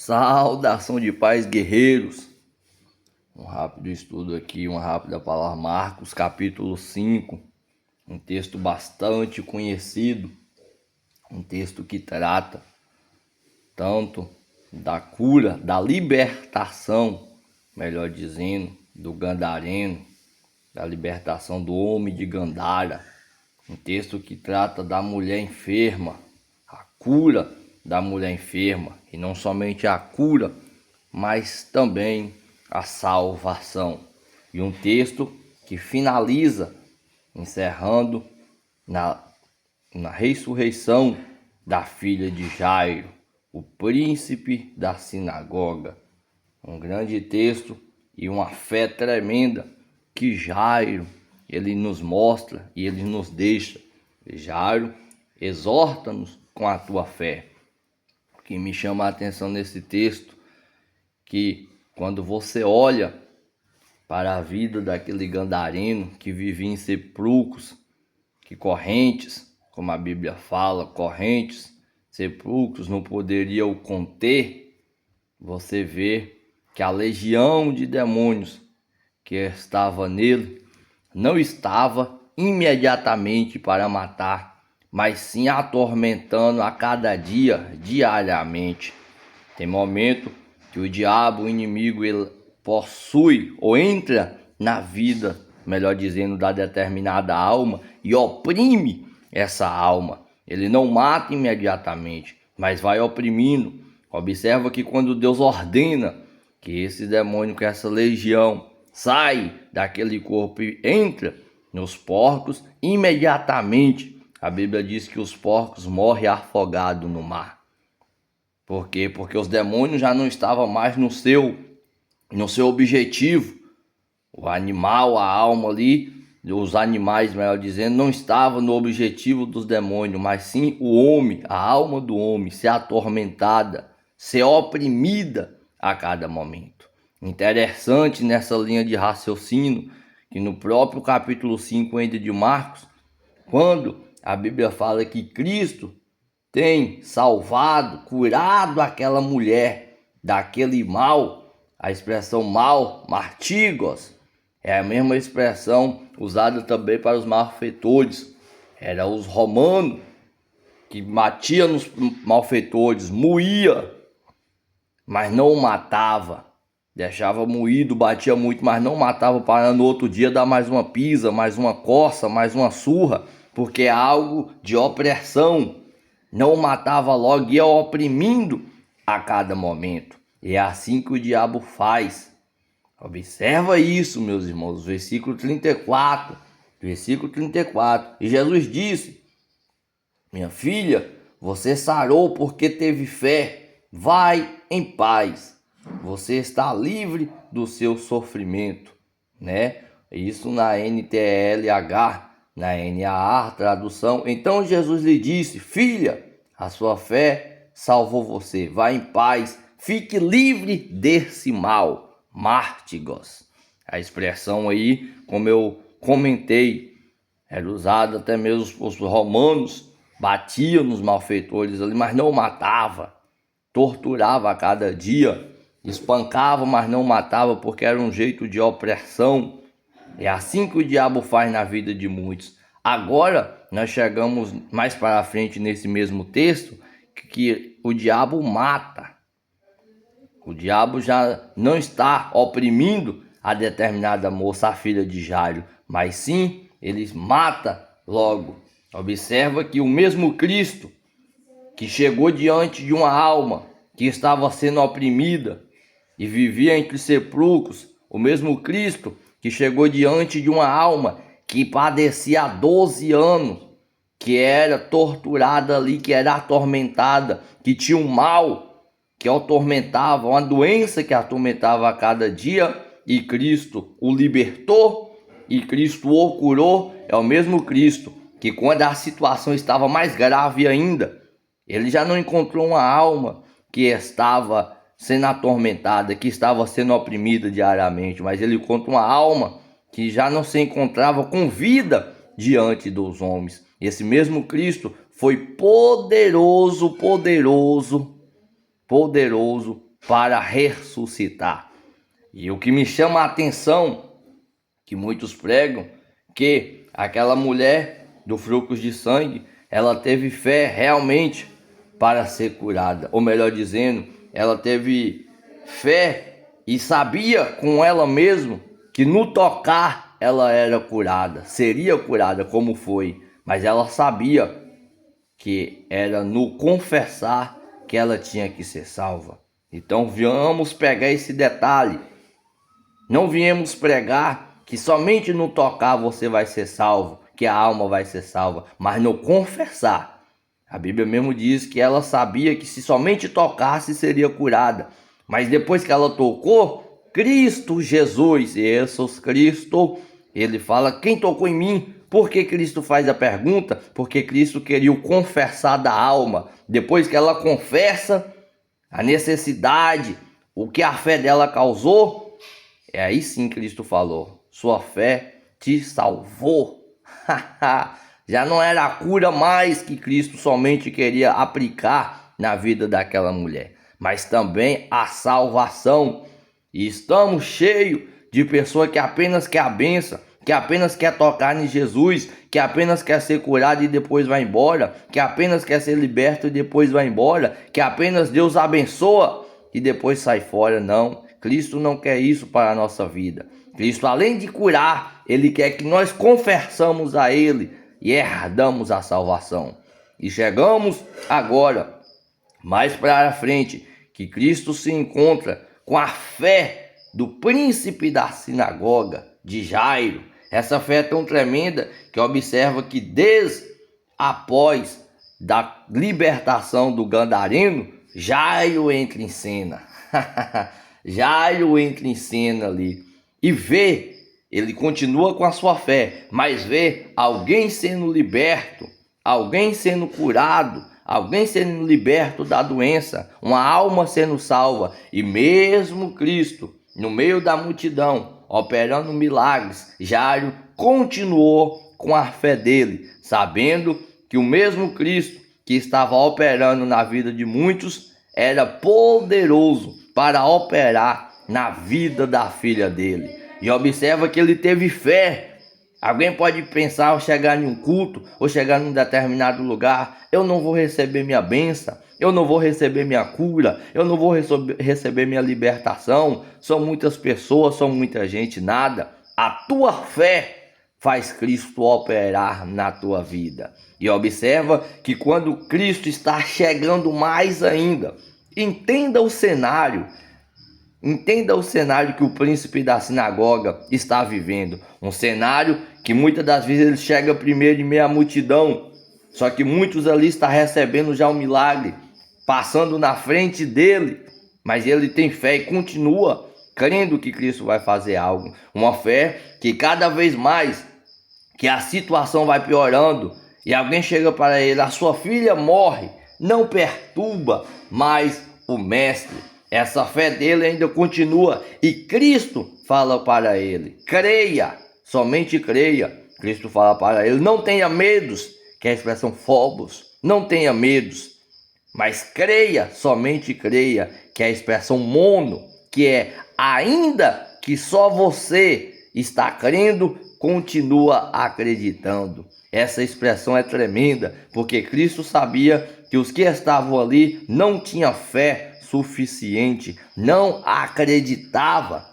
Saudação de paz, guerreiros. Um rápido estudo aqui, uma rápida palavra. Marcos capítulo 5, um texto bastante conhecido, um texto que trata tanto da cura, da libertação, melhor dizendo, do Gadareno, da libertação do homem de Gandara. Um texto que trata da mulher enferma, a cura da mulher enferma, e não somente a cura, mas também a salvação. E um texto que finaliza encerrando na ressurreição da filha de Jairo, o príncipe da sinagoga. Um grande texto e uma fé tremenda que Jairo, ele nos mostra e ele nos deixa. Jairo, exorta-nos com a tua fé. O que me chama a atenção nesse texto, que quando você olha para a vida daquele Gadareno que vivia em sepulcros, que correntes, como a Bíblia fala, correntes, sepulcros não poderiam conter, você vê que a legião de demônios que estava nele não estava imediatamente para matar, mas sim atormentando a cada dia, diariamente. Tem momento que o diabo, o inimigo, ele possui ou entra na vida, melhor dizendo, da determinada alma e oprime essa alma. Ele não mata imediatamente, mas vai oprimindo. Observa que quando Deus ordena que esse demônio, que essa legião sai daquele corpo e entra nos porcos, imediatamente a Bíblia diz que os porcos morrem afogados no mar. Por quê? Porque os demônios já não estavam mais no seu objetivo. O animal, a alma ali, os animais, melhor dizendo, não estavam no objetivo dos demônios, mas sim o homem, a alma do homem, ser atormentada, ser oprimida a cada momento. Interessante nessa linha de raciocínio, que no próprio capítulo 5 ainda de Marcos, quando a Bíblia fala que Cristo tem salvado, curado aquela mulher daquele mal, a expressão mal, martigos, é a mesma expressão usada também para os malfeitores. Era os romanos que batiam nos malfeitores, moía, mas não matava. Deixava moído, batia muito, mas não matava, para no outro dia dar mais uma pisa, mais uma coça, mais uma surra, porque é algo de opressão. Não matava logo, ia oprimindo a cada momento. E é assim que o diabo faz. Observa isso, meus irmãos, versículo 34. E Jesus disse: minha filha, você sarou porque teve fé. Vai em paz. Você está livre do seu sofrimento, né? Isso na NTLH, na NAA, tradução. Então Jesus lhe disse: filha, a sua fé salvou você. Vá em paz, fique livre desse mal. Mártigos. A expressão aí, como eu comentei, era usada até mesmo os romanos, batiam nos malfeitores ali, mas não matava. Torturava a cada dia, espancava, mas não matava, porque era um jeito de opressão. É assim que o diabo faz na vida de muitos. Agora, nós chegamos mais para frente nesse mesmo texto, que o diabo mata. O diabo já não está oprimindo a determinada moça, a filha de Jairo, mas sim, ele mata logo. Observa que o mesmo Cristo que chegou diante de uma alma que estava sendo oprimida e vivia entre sepulcros, o mesmo Cristo que chegou diante de uma alma que padecia há 12 anos, que era torturada ali, que era atormentada, que tinha um mal que atormentava, uma doença que atormentava a cada dia, e Cristo o libertou, e Cristo o curou. É o mesmo Cristo que, quando a situação estava mais grave ainda, ele já não encontrou uma alma que estava sendo atormentada, que estava sendo oprimida diariamente, mas ele encontra uma alma que já não se encontrava com vida diante dos homens. Esse mesmo Cristo foi poderoso para ressuscitar. E o que me chama a atenção, que muitos pregam, que aquela mulher do fluxo de sangue, ela teve fé realmente para ser curada. Ou melhor dizendo, ela teve fé e sabia com ela mesma que no tocar ela era curada, seria curada como foi. Mas ela sabia que era no confessar que ela tinha que ser salva. Então vamos pegar esse detalhe. Não viemos pregar que somente no tocar você vai ser salvo, que a alma vai ser salva, mas no confessar. A Bíblia mesmo diz que ela sabia que se somente tocasse seria curada. Mas depois que ela tocou, Cristo Jesus, Jesus Cristo, ele fala, quem tocou em mim? Por que Cristo faz a pergunta? Porque Cristo queria o confessar da alma. Depois que ela confessa a necessidade, o que a fé dela causou, é aí sim Cristo falou, sua fé te salvou. Já não era a cura mais que Cristo somente queria aplicar na vida daquela mulher, mas também a salvação. E estamos cheios de pessoas que apenas quer a benção, que apenas quer tocar em Jesus, que apenas quer ser curado e depois vai embora, que apenas quer ser liberto e depois vai embora, que apenas Deus abençoa e depois sai fora. Não, Cristo não quer isso para a nossa vida. Cristo, além de curar, Ele quer que nós confessamos a Ele e herdamos a salvação. E chegamos agora, mais para frente, que Cristo se encontra com a fé do príncipe da sinagoga, de Jairo. Essa fé é tão tremenda que observa que desde após da libertação do gadareno, Jairo entra em cena. Jairo entra em cena ali e vê, ele continua com a sua fé, mas vê alguém sendo liberto, alguém sendo curado, alguém sendo liberto da doença, uma alma sendo salva. E mesmo Cristo, no meio da multidão, operando milagres, Jairo continuou com a fé dele, sabendo que o mesmo Cristo que estava operando na vida de muitos era poderoso para operar na vida da filha dele. E observa que ele teve fé. Alguém pode pensar ao chegar em um culto, ou chegar em um determinado lugar, eu não vou receber minha bênção, eu não vou receber minha cura, eu não vou receber minha libertação. São muitas pessoas, são muita gente, nada. A tua fé faz Cristo operar na tua vida. E observa que quando Cristo está chegando mais ainda, entenda o cenário. Entenda o cenário que o príncipe da sinagoga está vivendo. Um cenário que muitas das vezes ele chega primeiro em meio à multidão. Só que muitos ali estão recebendo já um milagre, passando na frente dele. Mas ele tem fé e continua crendo que Cristo vai fazer algo. Uma fé que cada vez mais que a situação vai piorando e alguém chega para ele, a sua filha morre, não perturba mais o mestre. Essa fé dele ainda continua e Cristo fala para ele, creia, somente creia. Cristo fala para ele, não tenha medos, que é a expressão phobos, não tenha medos, mas creia, somente creia, que é a expressão mono, que é ainda que só você está crendo, continua acreditando. Essa expressão é tremenda, porque Cristo sabia que os que estavam ali não tinham fé suficiente, não acreditava.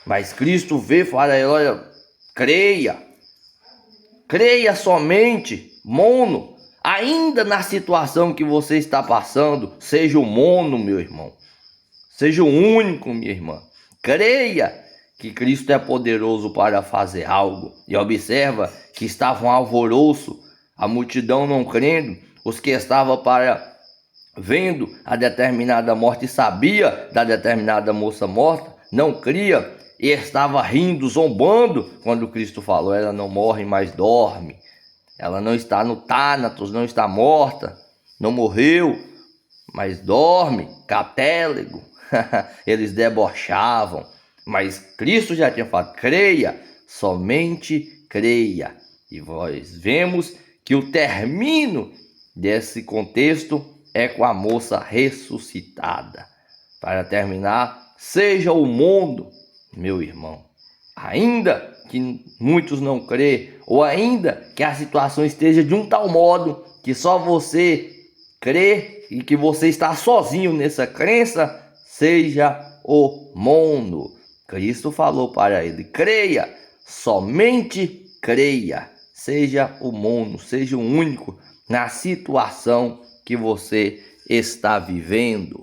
Mas Cristo veio e fala, olha, creia, creia somente, mono. Ainda na situação que você está passando, seja o mono, meu irmão, seja o único, minha irmã. Creia que Cristo é poderoso para fazer algo. E observa que estava um alvoroço, a multidão não crendo, os que estavam vendo a determinada morte e sabia da determinada moça morta, não cria e estava rindo, zombando quando Cristo falou, ela não morre, mas dorme. Ela não está no Thanatos, não está morta, não morreu, mas dorme, catélego. Eles debochavam, mas Cristo já tinha falado, creia, somente creia. E nós vemos que o término desse contexto é com a moça ressuscitada. Para terminar, seja o mundo, meu irmão. Ainda que muitos não crê, ou ainda que a situação esteja de um tal modo que só você crê e que você está sozinho nessa crença, seja o mundo. Cristo falou para ele: creia, somente creia. Seja o mundo, seja o único na situação que você está vivendo.